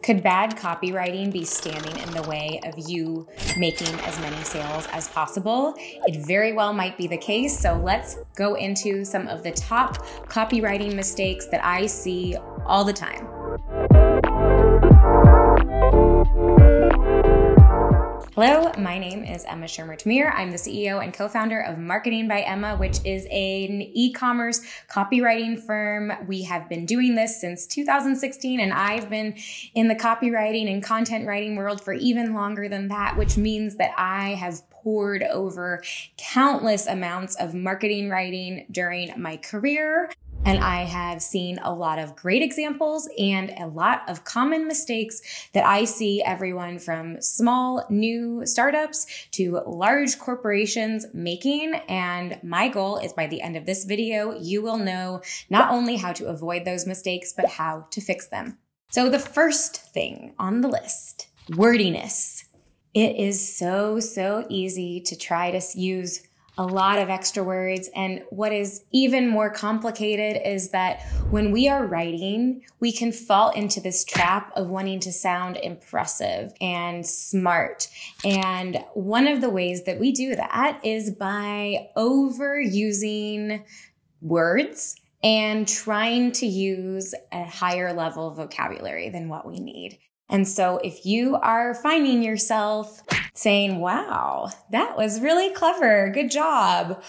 Could bad copywriting be standing in the way of you making as many sales as possible? It very well might be the case. So let's go into some of the top copywriting mistakes that I see all the time. Hello, my name is Emma Shermer-Tamir. I'm the CEO and co-founder of Marketing by Emma, which is an e-commerce copywriting firm. We have been doing this since 2016, and I've been in the copywriting and content writing world for even longer than that, which means that I have poured over countless amounts of marketing writing during my career. And I have seen a lot of great examples and a lot of common mistakes that I see everyone from small, new startups to large corporations making. And my goal is by the end of this video, you will know not only how to avoid those mistakes, but how to fix them. So the first thing on the list, wordiness. It is so easy to try to use a lot of extra words. And what is even more complicated is that when we are writing, we can fall into this trap of wanting to sound impressive and smart. And one of the ways that we do that is by overusing words and trying to use a higher level of vocabulary than what we need. And so if you are finding yourself saying, wow, that was really clever, good job,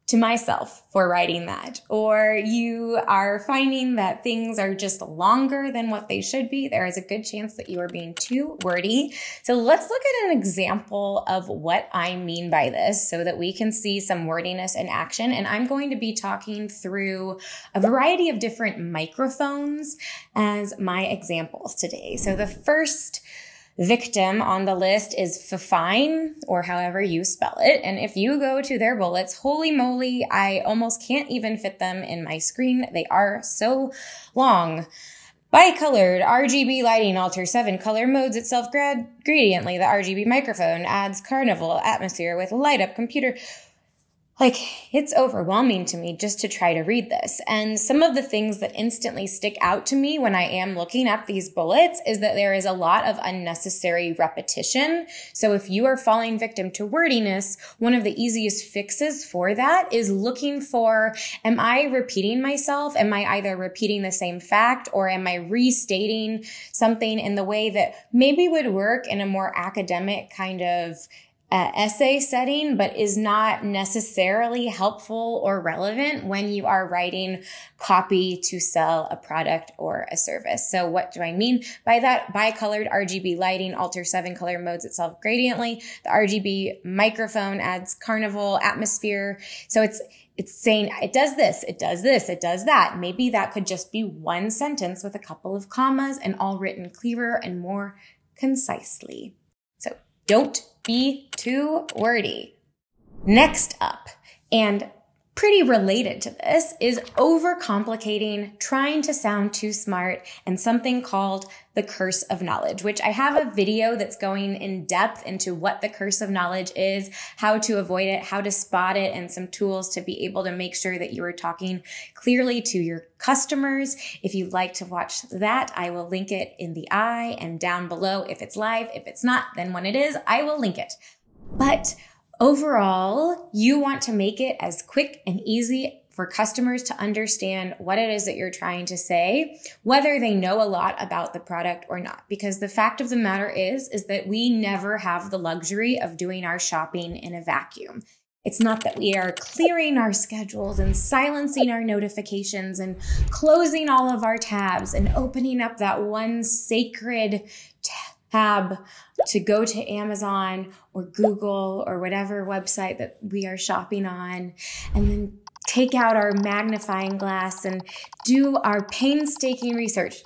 to myself for writing that, or you are finding that things are just longer than what they should be, there is a good chance that you are being too wordy. So let's look at an example of what I mean by this so that we can see some wordiness in action. And I'm going to be talking through a variety of different microphones as my examples today. So the first victim on the list is fine, or however you spell it. And if you go to their bullets, holy moly, I almost can't even fit them in my screen. They are so long. Bicolored RGB lighting alters 7 color modes itself gradiently. The RGB microphone adds carnival atmosphere with light up computer. It's overwhelming to me just to try to read this. And some of the things that instantly stick out to me when I am looking at these bullets is that there is a lot of unnecessary repetition. So if you are falling victim to wordiness, one of the easiest fixes for that is looking for, am I repeating myself? Am I either repeating the same fact or am I restating something in the way that maybe would work in a more academic kind of essay setting, but is not necessarily helpful or relevant when you are writing copy to sell a product or a service. So what do I mean by that? Bicolored RGB lighting alters 7 color modes itself gradiently. The RGB microphone adds carnival atmosphere. So it's saying it does this, it does this, it does that. Maybe that could just be one sentence with a couple of commas and all written clearer and more concisely. So don't be too wordy. Next up, and pretty related to this, is overcomplicating, trying to sound too smart, and something called the curse of knowledge, which I have a video that's going in depth into what the curse of knowledge is, how to avoid it, how to spot it, and some tools to be able to make sure that you are talking clearly to your customers. If you'd like to watch that, I will link it in the eye and down below if it's live. If it's not, then when it is, I will link it. But overall, you want to make it as quick and easy for customers to understand what it is that you're trying to say, whether they know a lot about the product or not. Because the fact of the matter is that we never have the luxury of doing our shopping in a vacuum. It's not that we are clearing our schedules and silencing our notifications and closing all of our tabs and opening up that one sacred tab to go to Amazon or Google or whatever website that we are shopping on, and then take out our magnifying glass and do our painstaking research.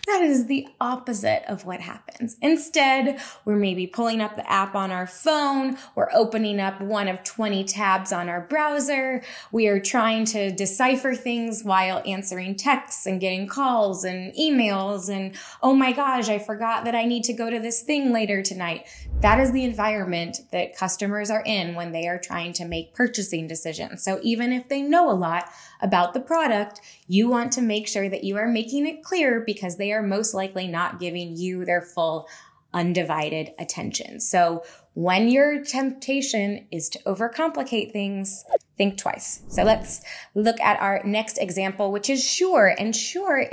That is the opposite of what happens. Instead, we're maybe pulling up the app on our phone. We're opening up one of 20 tabs on our browser. We are trying to decipher things while answering texts and getting calls and emails. And oh my gosh, I forgot that I need to go to this thing later tonight. That is the environment that customers are in when they are trying to make purchasing decisions. So even if they know a lot about the product, you want to make sure that you are making it clear, because because they are most likely not giving you their full undivided attention. So when your temptation is to overcomplicate things, think twice. So let's look at our next example, which is Shure. And Shure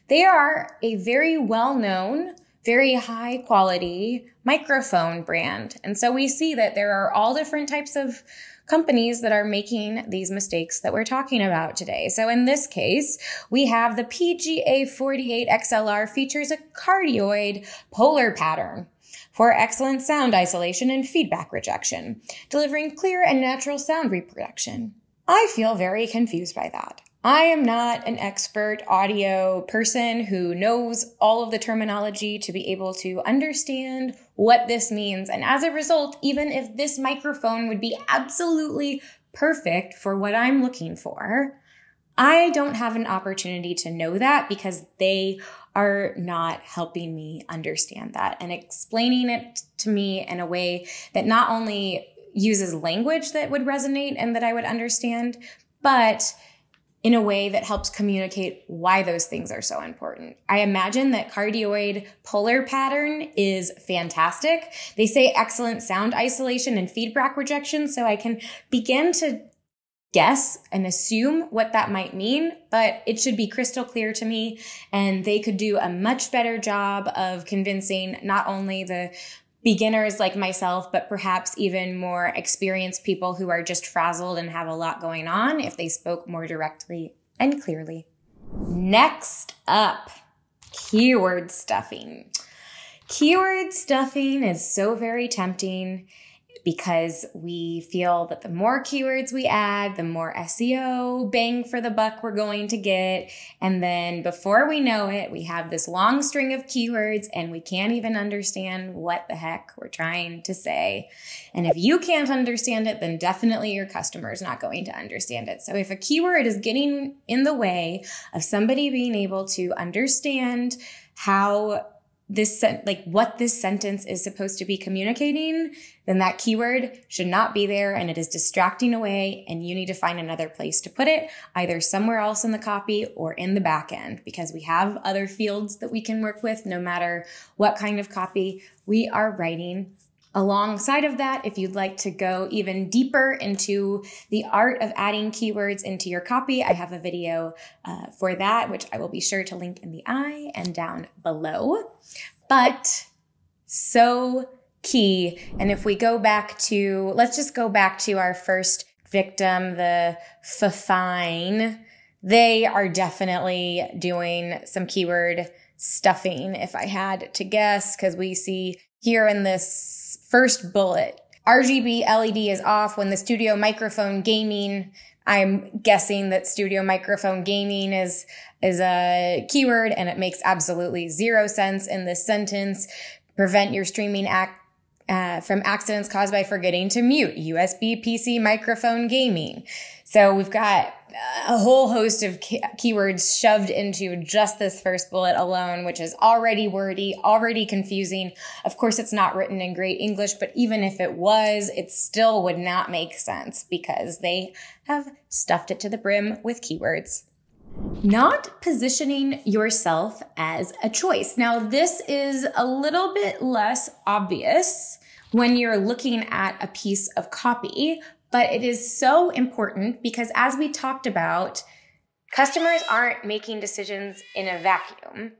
they are a very well-known, very high quality microphone brand. And so we see that there are all different types of companies that are making these mistakes that we're talking about today. So in this case, we have the PGA48 XLR features a cardioid polar pattern for excellent sound isolation and feedback rejection, delivering clear and natural sound reproduction. I feel very confused by that. I am not an expert audio person who knows all of the terminology to be able to understand what this means. And as a result, even if this microphone would be absolutely perfect for what I'm looking for, I don't have an opportunity to know that because they are not helping me understand that and explaining it to me in a way that not only uses language that would resonate and that I would understand, but in a way that helps communicate why those things are so important. I imagine that cardioid polar pattern is fantastic. They say excellent sound isolation and feedback rejection, so I can begin to guess and assume what that might mean, but it should be crystal clear to me, and they could do a much better job of convincing not only the beginners like myself, but perhaps even more experienced people who are just frazzled and have a lot going on if they spoke more directly and clearly. Next up, keyword stuffing. Keyword stuffing is so very tempting because we feel that the more keywords we add, the more SEO bang for the buck we're going to get. And then before we know it, we have this long string of keywords and we can't even understand what the heck we're trying to say. And if you can't understand it, then definitely your customer is not going to understand it. So if a keyword is getting in the way of somebody being able to understand how what this sentence is supposed to be communicating, then that keyword should not be there and it is distracting away and you need to find another place to put it, either somewhere else in the copy or in the back end, because we have other fields that we can work with no matter what kind of copy we are writing. Alongside of that, if you'd like to go even deeper into the art of adding keywords into your copy, I have a video for that, which I will be sure to link in the eye and down below. But so key. And if we go back to, let's just go back to our first victim, the Fafine. They are definitely doing some keyword stuffing, if I had to guess, because we see here in this first bullet, RGB LED is off when the studio microphone gaming. I'm guessing that studio microphone gaming is a keyword, and it makes absolutely zero sense in this sentence. Prevent your streaming from accidents caused by forgetting to mute. USB PC microphone gaming. So we've got a whole host of keywords shoved into just this first bullet alone, which is already wordy, already confusing. Of course, it's not written in great English, but even if it was, it still would not make sense because they have stuffed it to the brim with keywords. Not positioning yourself as a choice. Now, this is a little bit less obvious when you're looking at a piece of copy, but it is so important because, as we talked about, customers aren't making decisions in a vacuum.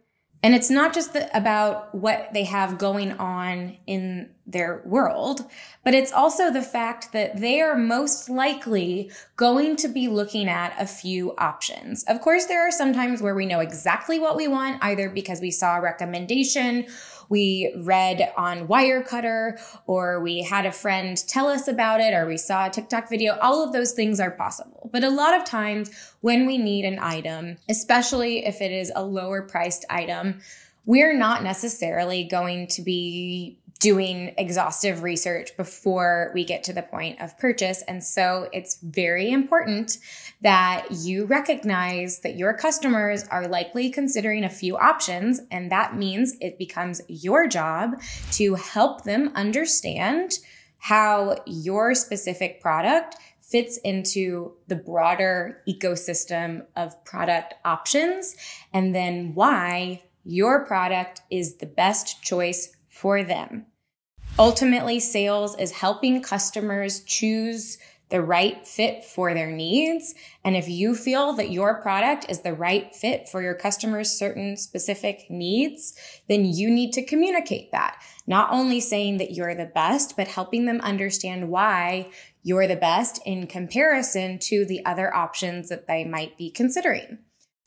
And it's not just about what they have going on in their world, but it's also the fact that they are most likely going to be looking at a few options. Of course, there are some times where we know exactly what we want, either because we saw a recommendation, we read on Wirecutter, or we had a friend tell us about it, or we saw a TikTok video. All of those things are possible. But a lot of times when we need an item, especially if it is a lower priced item, we're not necessarily going to be doing exhaustive research before we get to the point of purchase. And so it's very important that you recognize that your customers are likely considering a few options. And that means it becomes your job to help them understand how your specific product fits into the broader ecosystem of product options, and then why your product is the best choice for them. Ultimately, sales is helping customers choose the right fit for their needs. And if you feel that your product is the right fit for your customers' certain specific needs, then you need to communicate that. Not only saying that you're the best, but helping them understand why you're the best in comparison to the other options that they might be considering.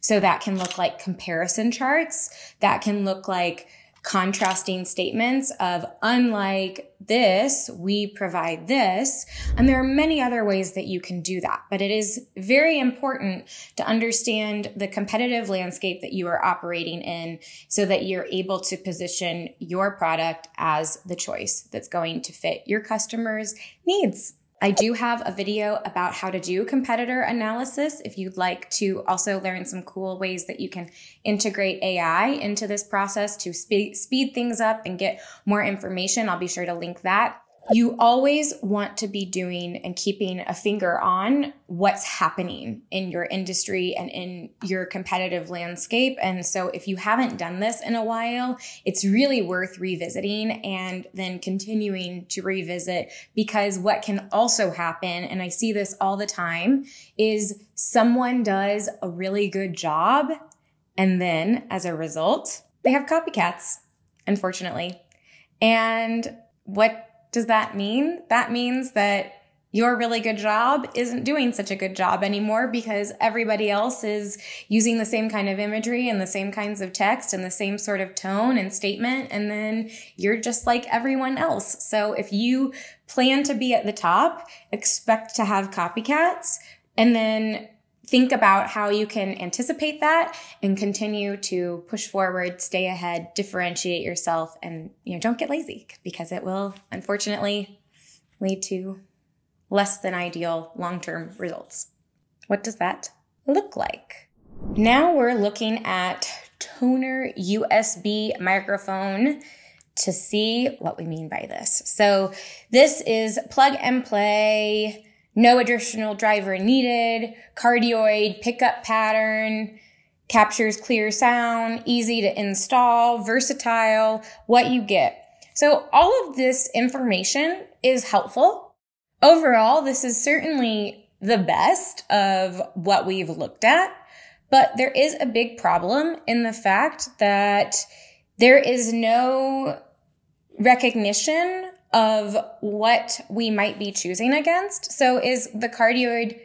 So that can look like comparison charts. That can look like contrasting statements of, unlike this, we provide this. And there are many other ways that you can do that. But it is very important to understand the competitive landscape that you are operating in so that you're able to position your product as the choice that's going to fit your customers' needs. I do have a video about how to do competitor analysis if you'd like to also learn some cool ways that you can integrate AI into this process to speed things up and get more information. I'll be sure to link that. You always want to be doing and keeping a finger on what's happening in your industry and in your competitive landscape. And so if you haven't done this in a while, it's really worth revisiting and then continuing to revisit, because what can also happen, and I see this all the time, is someone does a really good job and then as a result, they have copycats, unfortunately. And what does that mean? That means that your really good job isn't doing such a good job anymore because everybody else is using the same kind of imagery and the same kinds of text and the same sort of tone and statement. And then you're just like everyone else. So if you plan to be at the top, expect to have copycats, and then think about how you can anticipate that and continue to push forward, stay ahead, differentiate yourself, and don't get lazy, because it will unfortunately lead to less than ideal long-term results. What does that look like? Now we're looking at toner USB microphone to see what we mean by this. So this is plug and play, no additional driver needed, cardioid pickup pattern, captures clear sound, easy to install, versatile, what you get. So all of this information is helpful. Overall, this is certainly the best of what we've looked at, but there is a big problem in the fact that there is no recognition of what we might be choosing against. So is the cardioid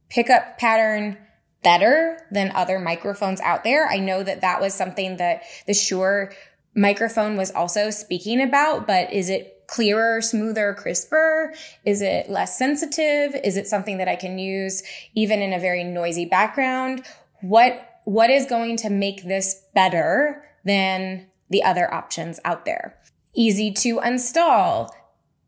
pickup pattern better than other microphones out there? I know that that was something that the Shure microphone was also speaking about, but is it clearer, smoother, crisper? Is it less sensitive? Is it something that I can use even in a very noisy background? What is going to make this better than the other options out there? Easy to install.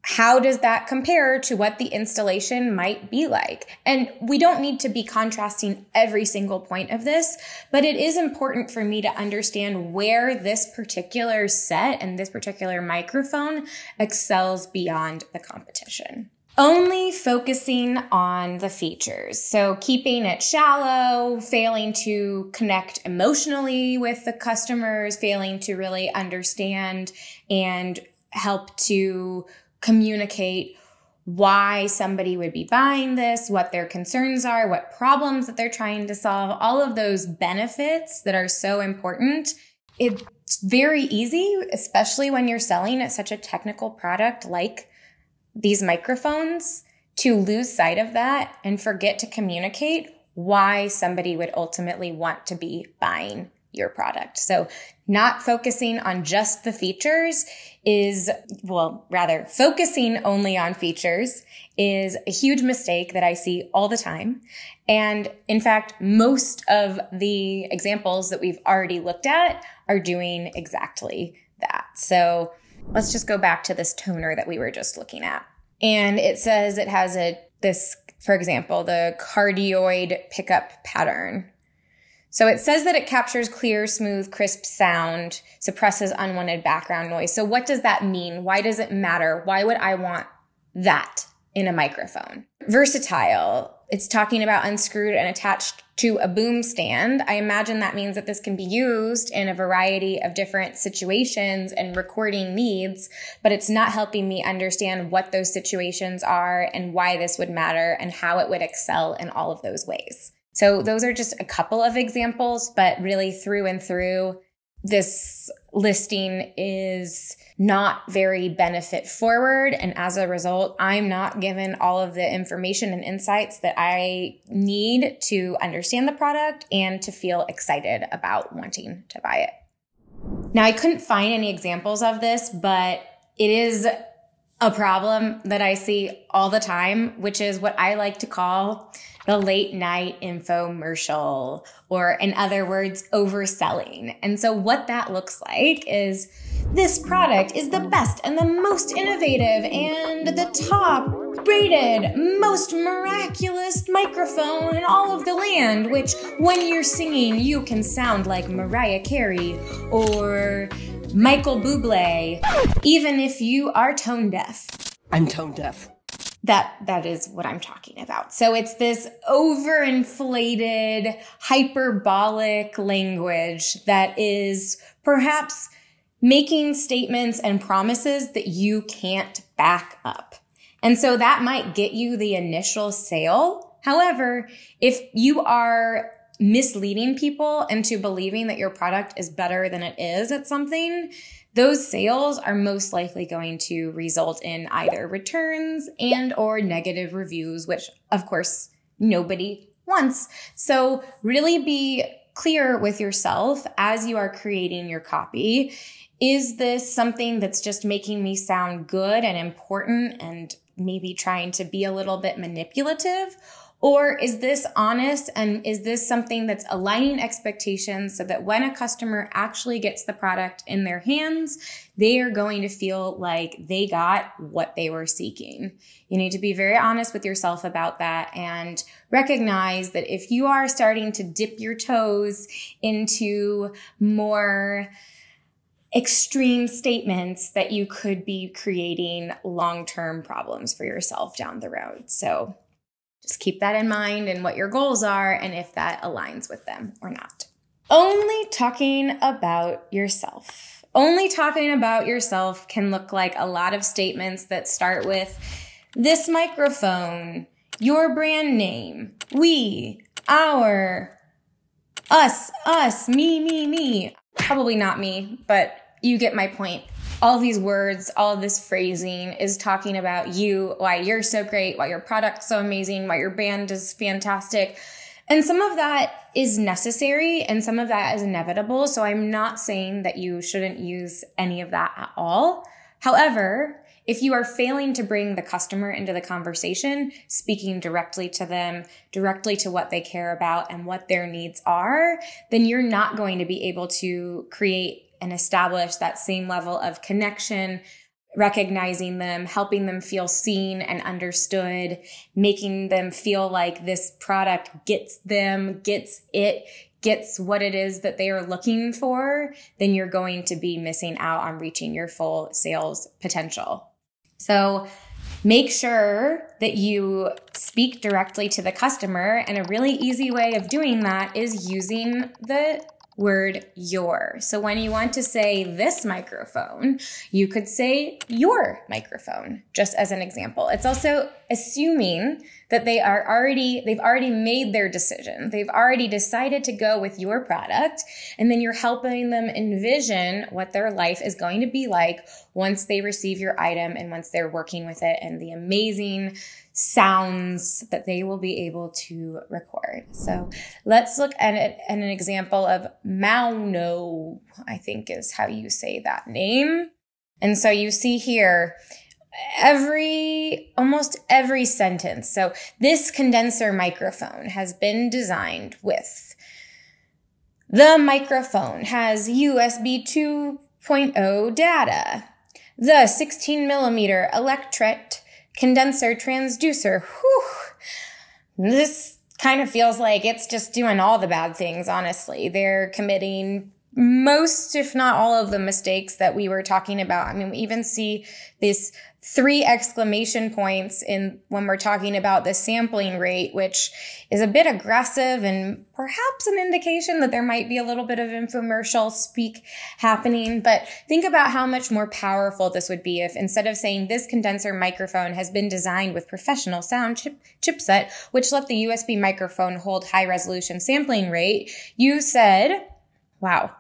How does that compare to what the installation might be like? And we don't need to be contrasting every single point of this, but it is important for me to understand where this particular set and this particular microphone excels beyond the competition. Only focusing on the features. So keeping it shallow, failing to connect emotionally with the customers, failing to really understand and help to communicate why somebody would be buying this, what their concerns are, what problems that they're trying to solve, all of those benefits that are so important. It's very easy, especially when you're selling at such a technical product like these microphones, to lose sight of that and forget to communicate why somebody would ultimately want to be buying your product. So not focusing on just the features focusing only on features is a huge mistake that I see all the time. And in fact, most of the examples that we've already looked at are doing exactly that. So let's just go back to this toner that we were just looking at. And it says it has for example, the cardioid pickup pattern. So it says that it captures clear, smooth, crisp sound, suppresses unwanted background noise. So what does that mean? Why does it matter? Why would I want that in a microphone? Versatile. it's talking about unscrewed and attached to a boom stand. I imagine that means that this can be used in a variety of different situations and recording needs, but it's not helping me understand what those situations are and why this would matter and how it would excel in all of those ways. So those are just a couple of examples, but really through and through, this listing is not very benefit forward. And as a result, I'm not given all of the information and insights that I need to understand the product and to feel excited about wanting to buy it. Now, I couldn't find any examples of this, but it is a problem that I see all the time, which is what I like to call the late night infomercial, or in other words, overselling. And so what that looks like is this product is the best and the most innovative and the top rated, most miraculous microphone in all of the land, which when you're singing, you can sound like Mariah Carey or Michael Bublé, even if you are tone deaf. I'm tone deaf. That is what I'm talking about. So it's this overinflated, hyperbolic language that is perhaps making statements and promises that you can't back up. And so that might get you the initial sale. However, if you are misleading people into believing that your product is better than it is at something, those sales are most likely going to result in either returns and or negative reviews, which of course nobody wants. So really be clear with yourself as you are creating your copy. Is this something that's just making me sound good and important and maybe trying to be a little bit manipulative? Or is this honest, and is this something that's aligning expectations so that when a customer actually gets the product in their hands, they are going to feel like they got what they were seeking? You need to be very honest with yourself about that and recognize that if you are starting to dip your toes into more extreme statements, that you could be creating long-term problems for yourself down the road. So just keep that in mind and what your goals are and if that aligns with them or not. Only talking about yourself. Only talking about yourself can look like a lot of statements that start with this microphone, your brand name, we, our, us, me. Probably not me, but you get my point. All these words, all of this phrasing is talking about you, why you're so great, why your product's so amazing, why your brand is fantastic. And some of that is necessary and some of that is inevitable. So I'm not saying that you shouldn't use any of that at all. However, if you are failing to bring the customer into the conversation, speaking directly to them, directly to what they care about and what their needs are, then you're not going to be able to create and establish that same level of connection, recognizing them, helping them feel seen and understood, making them feel like this product gets them, gets what it is that they are looking for, then you're going to be missing out on reaching your full sales potential. So make sure that you speak directly to the customer. And a really easy way of doing that is using the word your. So when you want to say this microphone, you could say your microphone, just as an example. It's also assuming that they've already made their decision. They've already decided to go with your product. And then you're helping them envision what their life is going to be like once they receive your item and once they're working with it and the amazing sounds that they will be able to record. So let's look at an example of Mauno, I think is how you say that name. And so you see here, almost every sentence. So this condenser microphone has been designed with the microphone has USB 2.0 data, the 16 millimeter electret condenser transducer. This kind of feels like it's just doing all the bad things, honestly. They're committing most, if not all of the mistakes that we were talking about. I mean, we even see this 3 exclamation points when we're talking about the sampling rate, which is a bit aggressive and perhaps an indication that there might be a little bit of infomercial speak happening. But think about how much more powerful this would be if instead of saying this condenser microphone has been designed with professional sound chipset, which let the USB microphone hold high resolution sampling rate, you said, wow.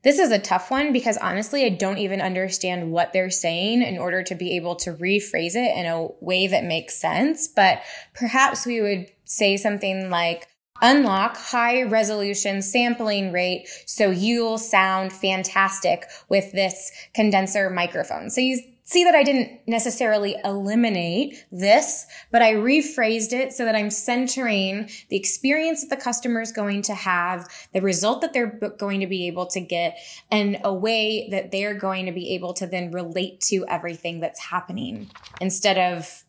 This is a tough one because honestly, I don't even understand what they're saying in order to be able to rephrase it in a way that makes sense. But perhaps we would say something like, unlock high resolution sampling rate so you'll sound fantastic with this condenser microphone. So you see that I didn't necessarily eliminate this, but I rephrased it so that I'm centering the experience that the customer is going to have, the result that they're going to be able to get, and a way that they're going to be able to then relate to everything that's happening instead of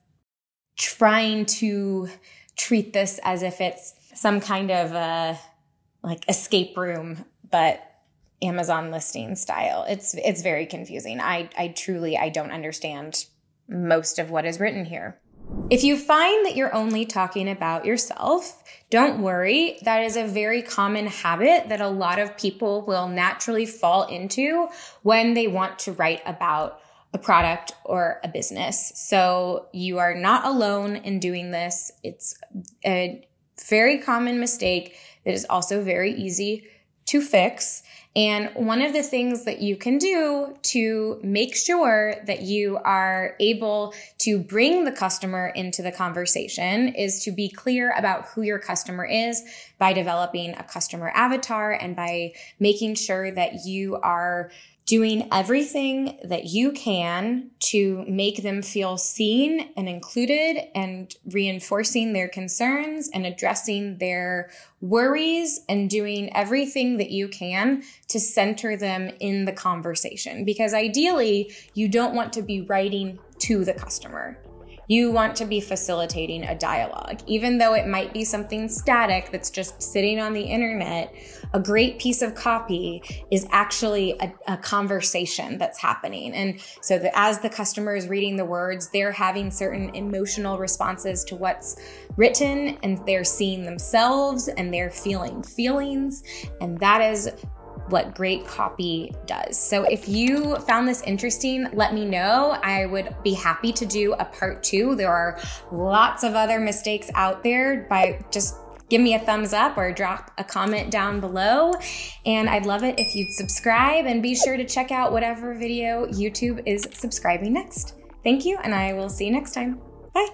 trying to treat this as if it's some kind of like escape room, but Amazon listing style. It's very confusing. I truly don't understand most of what is written here. If you find that you're only talking about yourself, don't worry. That is a very common habit that a lot of people will naturally fall into when they want to write about a product or a business. So you are not alone in doing this. It's a very common mistake that is also very easy to fix. And one of the things that you can do to make sure that you are able to bring the customer into the conversation is to be clear about who your customer is by developing a customer avatar and by making sure that you are doing everything that you can to make them feel seen and included and reinforcing their concerns and addressing their worries and doing everything that you can to center them in the conversation. Because ideally, you don't want to be writing to the customer. You want to be facilitating a dialogue. Even though it might be something static that's just sitting on the internet, a great piece of copy is actually a conversation that's happening. And so that as the customer is reading the words, they're having certain emotional responses to what's written, and they're seeing themselves and they're feeling feelings. And that is what great copy does. So if you found this interesting, let me know. I would be happy to do a part 2. There are lots of other mistakes out there. Just give me a thumbs up or drop a comment down below. And I'd love it if you'd subscribe and be sure to check out whatever video YouTube is subscribing next. Thank you, and I will see you next time. Bye.